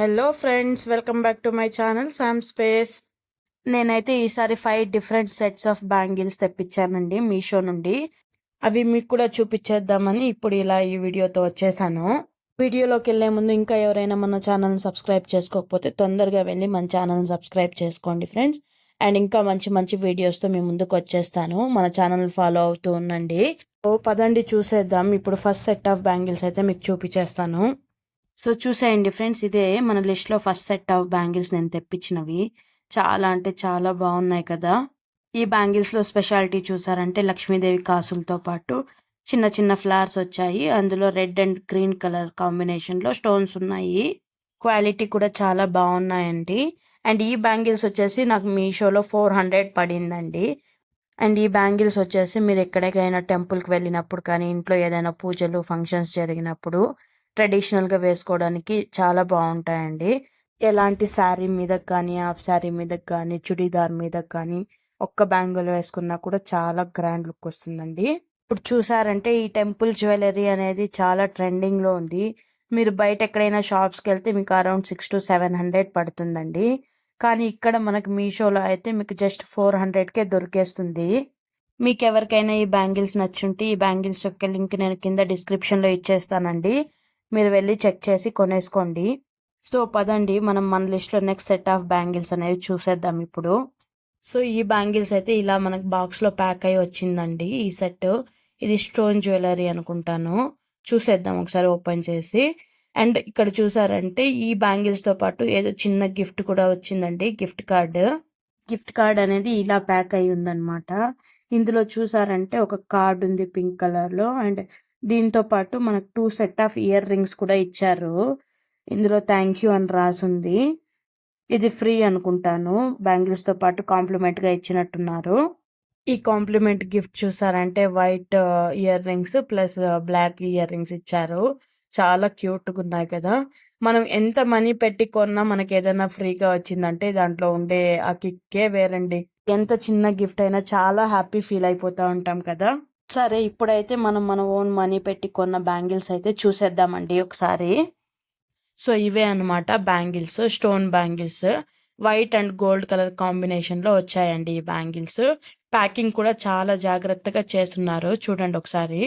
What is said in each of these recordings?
Hello friends, welcome back to my channel Sam Space. నేనైతే ఈసారి 5 different sets of bangles తెప్పించానండి మీషో నుండి. అవి మీకు కూడా చూపించేద్దామని ఇప్పుడు ఇలా ఈ వీడియోతో వచ్చేసాను. వీడియోలోకి వెళ్ళే ముందు ఇంకా ఎవరైనా మన ఛానల్ని సబ్స్క్రైబ్ చేసుకోకపోతే తొందరగా వెళ్ళి మన ఛానల్ని సబ్స్క్రైబ్ చేసుకోండి ఫ్రెండ్స్. అండ్ ఇంకా మంచి మంచి వీడియోస్తో మీ ముందుకు వచ్చేస్తాను. మన ఛానల్ ఫాలో అవుతూ ఉండండి. ఓ పదండి చూసేద్దాం. ఇప్పుడు ఫస్ట్ సెట్ ఆఫ్ బ్యాంగిల్స్ అయితే మీకు చూపించేస్తాను. సో చూసేయండి ఫ్రెండ్స్, ఇదే మన లిస్ట్లో ఫస్ట్ సెట్ ఆఫ్ బ్యాంగిల్స్ నేను తెప్పించినవి. చాలా అంటే చాలా బాగున్నాయి కదా. ఈ బ్యాంగిల్స్లో స్పెషాలిటీ చూసారంటే లక్ష్మీదేవి కాసులతో పాటు చిన్న చిన్న ఫ్లవర్స్ వచ్చాయి. అందులో రెడ్ అండ్ గ్రీన్ కలర్ కాంబినేషన్లో స్టోన్స్ ఉన్నాయి. క్వాలిటీ కూడా చాలా బాగున్నాయండి. అండ్ ఈ బ్యాంగిల్స్ వచ్చేసి నాకు మీషోలో 400 పడిందండి. అండ్ ఈ బ్యాంగిల్స్ వచ్చేసి మీరు ఎక్కడికైనా టెంపుల్కి వెళ్ళినప్పుడు కానీ ఇంట్లో ఏదైనా పూజలు ఫంక్షన్స్ జరిగినప్పుడు ట్రెడిషనల్గా వేసుకోవడానికి చాలా బాగుంటాయండి. ఎలాంటి శారీ మీదకి కానీ హాఫ్ శారీ మీదకి కానీ చుడీదార్ మీదకి కానీ ఒక్క బ్యాంగిల్ వేసుకున్నా కూడా చాలా గ్రాండ్ లుక్ వస్తుందండి. ఇప్పుడు చూసారంటే ఈ టెంపుల్ జ్యువెలరీ అనేది చాలా ట్రెండింగ్లో ఉంది. మీరు బయట ఎక్కడైనా షాప్స్కి వెళ్తే మీకు అరౌండ్ 600 to 700 పడుతుందండి. కానీ ఇక్కడ మనకు మీషోలో అయితే మీకు జస్ట్ 400కే దొరికేస్తుంది. మీకు ఎవరికైనా ఈ బ్యాంగిల్స్ నచ్చుంటే ఈ బ్యాంగిల్స్ యొక్క లింక్ నేను కింద డిస్క్రిప్షన్లో ఇచ్చేస్తానండి. మీరు వెళ్ళి చెక్ చేసి కొనేసుకోండి. సో పదండి మనం మన లిస్ట్లో నెక్స్ట్ సెట్ ఆఫ్ బ్యాంగిల్స్ అనేవి చూసేద్దాం ఇప్పుడు. సో ఈ బ్యాంగిల్స్ అయితే ఇలా మనకు బాక్స్లో ప్యాక్ అయ్యి వచ్చిందండి ఈ సెట్. ఇది స్టోన్ జ్యువెలరీ అనుకుంటాను. చూసేద్దాం ఒకసారి ఓపెన్ చేసి. అండ్ ఇక్కడ చూసారంటే ఈ బ్యాంగిల్స్తో పాటు ఏదో చిన్న గిఫ్ట్ కూడా వచ్చిందండి, గిఫ్ట్ కార్డ్ అనేది ఇలా ప్యాక్ అయి ఉందన్నమాట. ఇందులో చూసారంటే ఒక కార్డ్ ఉంది పింక్ కలర్లో. అండ్ దీంతో పాటు మనకు 2 సెట్ ఆఫ్ ఇయర్ రింగ్స్ కూడా ఇచ్చారు. ఇందులో థ్యాంక్ యూ అని రాసుంది. ఇది ఫ్రీ అనుకుంటాను. బ్యాంగిల్స్తో పాటు కాంప్లిమెంట్గా ఇచ్చినట్టున్నారు. ఈ కాంప్లిమెంట్ గిఫ్ట్ చూసారంటే white earrings plus black earrings ఇచ్చారు. చాలా క్యూట్గా ఉన్నాయి కదా. మనం ఎంత మనీ పెట్టి కొన్నా మనకి ఏదైనా ఫ్రీగా వచ్చిందంటే దాంట్లో ఉండే ఆ కిక్కే వేరండి. ఎంత చిన్న గిఫ్ట్ అయినా చాలా హ్యాపీ ఫీల్ అయిపోతూ ఉంటాం కదా. సరే ఇప్పుడైతే మనం మన ఓన్ మనీ పెట్టి కొన్న బ్యాంగిల్స్ అయితే చూసేద్దామండి ఒకసారి. సో ఇవే అనమాట bangles, stone bangles. White and gold colour కాంబినేషన్లో వచ్చాయండి ఈ బ్యాంగిల్స్. ప్యాకింగ్ కూడా చాలా జాగ్రత్తగా చేస్తున్నారు, చూడండి ఒకసారి.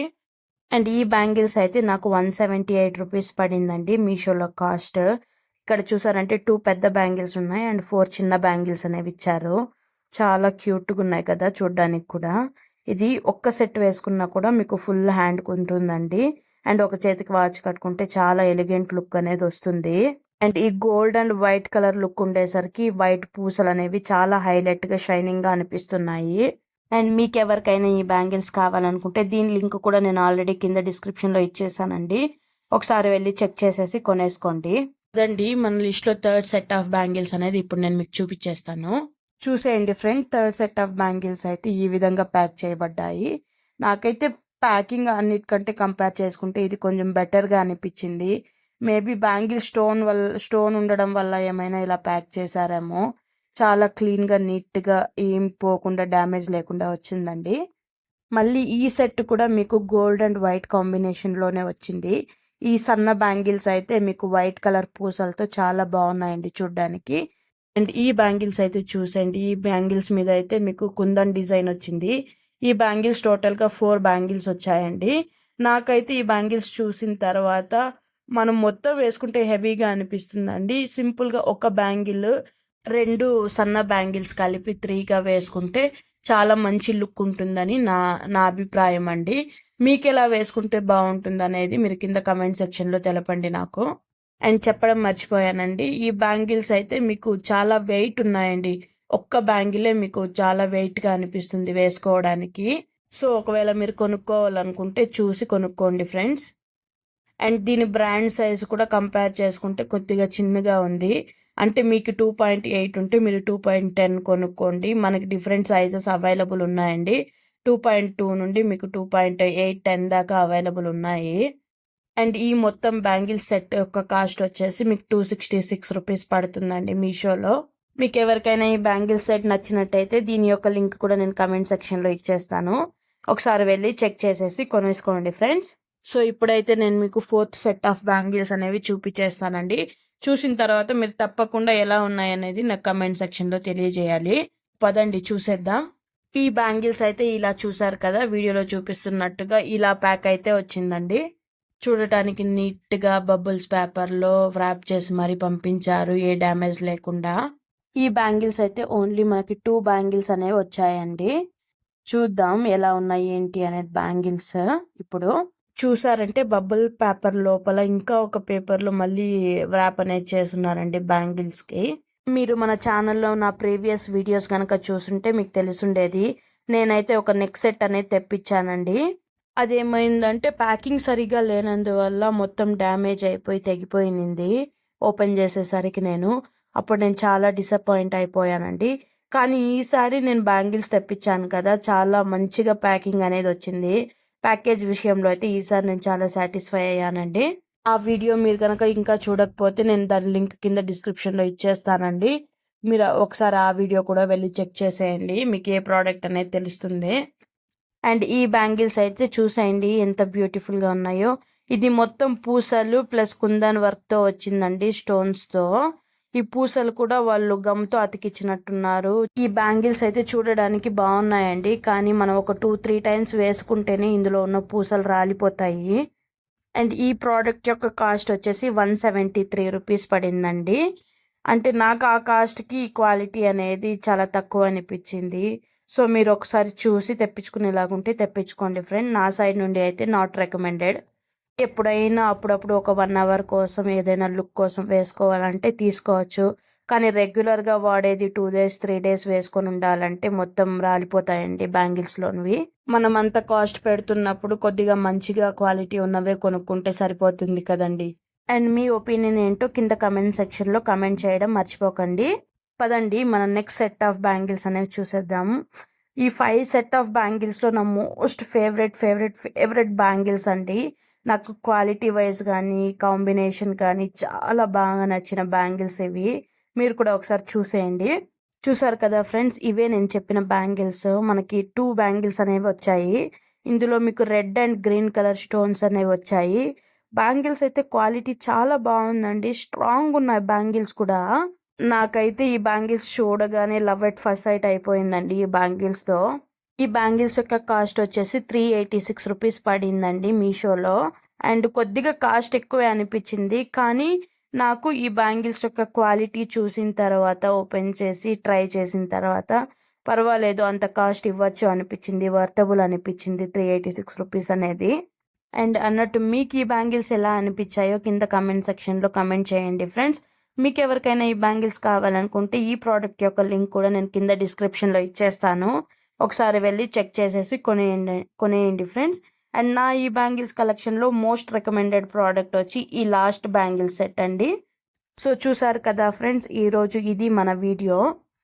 అండ్ ఈ బ్యాంగిల్స్ అయితే నాకు 178 రూపీస్ పడిందండి మీషోలో కాస్ట్. ఇక్కడ చూసారంటే 2 పెద్ద బ్యాంగిల్స్ ఉన్నాయి అండ్ 4 చిన్న బ్యాంగిల్స్ అనేవి ఇచ్చారు. చాలా క్యూట్గా ఉన్నాయి కదా చూడ్డానికి కూడా. ఇది ఒక్క సెట్ వేసుకున్నా కూడా మీకు ఫుల్ హ్యాండ్కి ఉంటుందండి. అండ్ ఒక చేతికి వాచ్ కట్టుకుంటే చాలా ఎలిగెంట్ లుక్ అనేది వస్తుంది. అండ్ ఈ gold and white colour look ఉండేసరికి వైట్ పూసలు అనేవి చాలా హైలైట్గా షైనింగ్గా అనిపిస్తున్నాయి. అండ్ మీకు ఎవరికైనా ఈ బ్యాంగిల్స్ కావాలనుకుంటే దీని లింక్ కూడా నేను ఆల్రెడీ కింద డిస్క్రిప్షన్లో ఇచ్చేసానండి. ఒకసారి వెళ్ళి చెక్ చేసేసి కొనేసుకోండి. అదండి మన లిస్ట్లో థర్డ్ సెట్ ఆఫ్ బ్యాంగిల్స్ అనేది ఇప్పుడు నేను మీకు చూపించేస్తాను. చూసేయండి friend, third set of bangles అయితే ఈ విధంగా ప్యాక్ చేయబడ్డాయి. నాకైతే ప్యాకింగ్ అన్నిటికంటే కంపేర్ చేసుకుంటే ఇది కొంచెం బెటర్గా అనిపించింది. మేబీ బ్యాంగిల్ స్టోన్ ఉండడం వల్ల ఏమైనా ఇలా ప్యాక్ చేశారేమో. చాలా క్లీన్గా నీట్గా ఏం పోకుండా డ్యామేజ్ లేకుండా వచ్చిందండి. మళ్ళీ ఈ సెట్ కూడా మీకు గోల్డ్ అండ్ వైట్ కాంబినేషన్లోనే వచ్చింది. ఈ సన్న బ్యాంగిల్స్ అయితే మీకు వైట్ కలర్ పూసలతో చాలా బాగున్నాయండి చూడ్డానికి. అండ్ ఈ బ్యాంగిల్స్ అయితే చూసండి, ఈ బ్యాంగిల్స్ మీద అయితే మీకు కుందన్ డిజైన్ వచ్చింది. ఈ బ్యాంగిల్స్ టోటల్గా 4 బ్యాంగిల్స్ వచ్చాయండి. నాకైతే ఈ బ్యాంగిల్స్ చూసిన తర్వాత మనం మొత్తం వేసుకుంటే హెవీగా అనిపిస్తుందండి. సింపుల్గా ఒక బ్యాంగిల్ 2 సన్న బ్యాంగిల్స్ కలిపి 3గా వేసుకుంటే చాలా మంచి లుక్ ఉంటుందని నా అభిప్రాయం అండి. మీకు ఎలా వేసుకుంటే బాగుంటుంది అనేది మీరు కింద కమెంట్ సెక్షన్లో తెలపండి నాకు. అండ్ చెప్పడం మర్చిపోయానండి, ఈ బ్యాంగిల్స్ అయితే మీకు చాలా వెయిట్ ఉన్నాయండి. ఒక్క బ్యాంగిలే మీకు చాలా వెయిట్గా అనిపిస్తుంది వేసుకోవడానికి. సో ఒకవేళ మీరు కొనుక్కోవాలనుకుంటే చూసి కొనుక్కోండి ఫ్రెండ్స్. అండ్ దీని బ్రాండ్ సైజ్ కూడా కంపేర్ చేసుకుంటే కొద్దిగా చిన్నగా ఉంది. అంటే మీకు 2.8 ఉంటే మీరు 2.10 కొనుక్కోండి. మనకి డిఫరెంట్ సైజెస్ అవైలబుల్ ఉన్నాయండి. 2.2 నుండి మీకు 2.8, 10 దాకా అవైలబుల్ ఉన్నాయి. అండ్ ఈ మొత్తం బ్యాంగిల్ సెట్ యొక్క కాస్ట్ వచ్చేసి మీకు 266 రూపీస్ పడుతుందండి మీషోలో. మీకు ఎవరికైనా ఈ బ్యాంగిల్ సెట్ నచ్చినట్టయితే దీని యొక్క లింక్ కూడా నేను కమెంట్ సెక్షన్లో ఇచ్చేస్తాను. ఒకసారి వెళ్ళి చెక్ చేసేసి కొనేసుకోండి ఫ్రెండ్స్. సో ఇప్పుడైతే నేను మీకు 4th సెట్ ఆఫ్ బ్యాంగిల్స్ అనేవి చూపించేస్తానండి. చూసిన తర్వాత మీరు తప్పకుండా ఎలా ఉన్నాయనేది నాకు కమెంట్ సెక్షన్లో తెలియజేయాలి. పదండి చూసేద్దాం. ఈ బ్యాంగిల్స్ అయితే ఇలా చూసారు కదా, వీడియోలో చూపిస్తున్నట్టుగా ఇలా ప్యాక్ అయితే వచ్చిందండి. చూడటానికి నీట్గా బబుల్స్ పేపర్లో వ్రాప్ చేసి మరీ పంపించారు, ఏ డ్యామేజ్ లేకుండా. ఈ బ్యాంగిల్స్ అయితే ఓన్లీ మనకి 2 బ్యాంగిల్స్ అనేవి వచ్చాయండి. చూద్దాం ఎలా ఉన్నాయి ఏంటి అనేది బ్యాంగిల్స్. ఇప్పుడు చూసారంటే బబుల్ పేపర్ లోపల ఇంకా ఒక పేపర్లో మళ్ళీ వ్రాప్ అనేది చేస్తున్నారండి బ్యాంగిల్స్కి. మీరు మన ఛానల్లో నా ప్రీవియస్ వీడియోస్ కనుక చూసుంటే మీకు తెలిసుండేది. నేనైతే ఒక నెక్ సెట్ అనేది తెప్పించానండి. అదేమైందంటే ప్యాకింగ్ సరిగా లేనందువల్ల మొత్తం డ్యామేజ్ అయిపోయి తెగిపోయింది ఓపెన్ చేసేసరికి. అప్పుడు నేను చాలా డిసప్పాయింట్ అయిపోయానండి. కానీ ఈసారి నేను బ్యాంగిల్స్ తెప్పించాను కదా, చాలా మంచిగా ప్యాకింగ్ అనేది వచ్చింది. ప్యాకేజ్ విషయంలో అయితే ఈసారి నేను చాలా సాటిస్ఫై అయ్యానండి. ఆ వీడియో మీరు కనుక ఇంకా చూడకపోతే నేను దాని లింక్ కింద డిస్క్రిప్షన్లో ఇచ్చేస్తానండి. మీరు ఒకసారి ఆ వీడియో కూడా వెళ్ళి చెక్ చేసేయండి, మీకు ఏ ప్రోడక్ట్ అనేది తెలుస్తుంది. అండ్ ఈ బ్యాంగిల్స్ అయితే చూసేయండి ఎంత బ్యూటిఫుల్గా ఉన్నాయో. ఇది మొత్తం పూసలు ప్లస్ కుందన్ వర్క్తో వచ్చిందండి, స్టోన్స్తో. ఈ పూసలు కూడా వాళ్ళు గమ్తో అతికిచ్చినట్టున్నారు. ఈ బ్యాంగిల్స్ అయితే చూడడానికి బాగున్నాయండి, కానీ మనం ఒక 2-3 టైమ్స్ వేసుకుంటేనే ఇందులో ఉన్న పూసలు రాలిపోతాయి. అండ్ ఈ ప్రోడక్ట్ యొక్క కాస్ట్ వచ్చేసి 173 రూపీస్ పడిందండి. అంటే నాకు ఆ కాస్ట్కి క్వాలిటీ అనేది చాలా తక్కువ అనిపించింది. సో మీరు ఒకసారి చూసి తెప్పించుకునేలాగుంటే తెప్పించుకోండి ఫ్రెండ్. నా సైడ్ నుండి అయితే నాట్ రికమెండెడ్. ఎప్పుడైనా అప్పుడప్పుడు ఒక 1 అవర్ కోసం ఏదైనా లుక్ కోసం వేసుకోవాలంటే తీసుకోవచ్చు, కానీ రెగ్యులర్గా వాడేది 2 days 3 days వేసుకొని ఉండాలంటే మొత్తం రాలిపోతాయండి బ్యాంగిల్స్లోనివి. మనం అంత కాస్ట్ పెడుతున్నప్పుడు కొద్దిగా మంచిగా క్వాలిటీ ఉన్నవే కొనుక్కుంటే సరిపోతుంది కదండి. అండ్ మీ ఒపీనియన్ ఏంటో కింద కమెంట్ సెక్షన్లో కమెంట్ చేయడం మర్చిపోకండి. పదండి మన నెక్స్ట్ సెట్ ఆఫ్ బ్యాంగిల్స్ అనేవి చూసేద్దాము. ఈ 5 సెట్ ఆఫ్ బ్యాంగిల్స్లో నా మోస్ట్ ఫేవరెట్ బ్యాంగిల్స్ అండి. నాకు క్వాలిటీ వైజ్ కానీ కాంబినేషన్ కానీ చాలా బాగా నచ్చిన బ్యాంగిల్స్ ఇవి. మీరు కూడా ఒకసారి చూసేయండి. చూసారు కదా ఫ్రెండ్స్, ఇవే నేను చెప్పిన బ్యాంగిల్స్. మనకి 2 బ్యాంగిల్స్ అనేవి వచ్చాయి. ఇందులో మీకు red and green colour stones అనేవి వచ్చాయి. బ్యాంగిల్స్ అయితే క్వాలిటీ చాలా బాగుందండి, స్ట్రాంగ్ ఉన్నాయి బ్యాంగిల్స్ కూడా. నాకైతే ఈ బ్యాంగిల్స్ చూడగానే లవ్ ఎట్ ఫస్ట్ సైట్ అయిపోయిందండి ఈ బ్యాంగిల్స్తో. ఈ బ్యాంగిల్స్ యొక్క కాస్ట్ వచ్చేసి 386 రూపీస్ పడిందండి మీషోలో. అండ్ కొద్దిగా కాస్ట్ ఎక్కువే అనిపించింది, కానీ నాకు ఈ బ్యాంగిల్స్ యొక్క క్వాలిటీ చూసిన తర్వాత ఓపెన్ చేసి ట్రై చేసిన తర్వాత పర్వాలేదు, అంత కాస్ట్ ఇవ్వచ్చు అనిపించింది, వర్తబుల్ అనిపించింది 386 రూపీస్ అనేది. అండ్ అన్నట్టు మీకు ఈ బ్యాంగిల్స్ ఎలా అనిపించాయో కింద కమెంట్ సెక్షన్లో కమెంట్ చేయండి ఫ్రెండ్స్. మీకు ఎవరికైనా ఈ బ్యాంగిల్స్ కావాలనుకుంటే ఈ ప్రోడక్ట్ యొక్క లింక్ కూడా నేను కింద డిస్క్రిప్షన్లో ఇచ్చేస్తాను. ఒకసారి వెళ్ళి చెక్ చేసేసి కొనేయండి ఫ్రెండ్స్. అండ్ నా ఈ బ్యాంగిల్స్ కలెక్షన్లో మోస్ట్ రికమెండెడ్ ప్రోడక్ట్ వచ్చి ఈ లాస్ట్ బ్యాంగిల్స్ సెట్ అండి. సో చూసారు కదా ఫ్రెండ్స్, ఈరోజు ఇది మన వీడియో.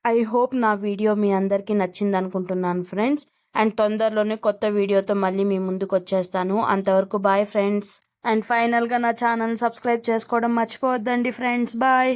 ఐ హోప్ నా వీడియో మీ అందరికీ నచ్చింది అనుకుంటున్నాను ఫ్రెండ్స్. అండ్ తొందరలోనే కొత్త వీడియోతో మళ్ళీ మీ ముందుకు వచ్చేస్తాను. అంతవరకు బాయ్ ఫ్రెండ్స్. అండ్ ఫైనల్గా నా ఛానల్ సబ్స్క్రైబ్ చేసుకోవడం మర్చిపోవద్దండి ఫ్రెండ్స్. బాయ్.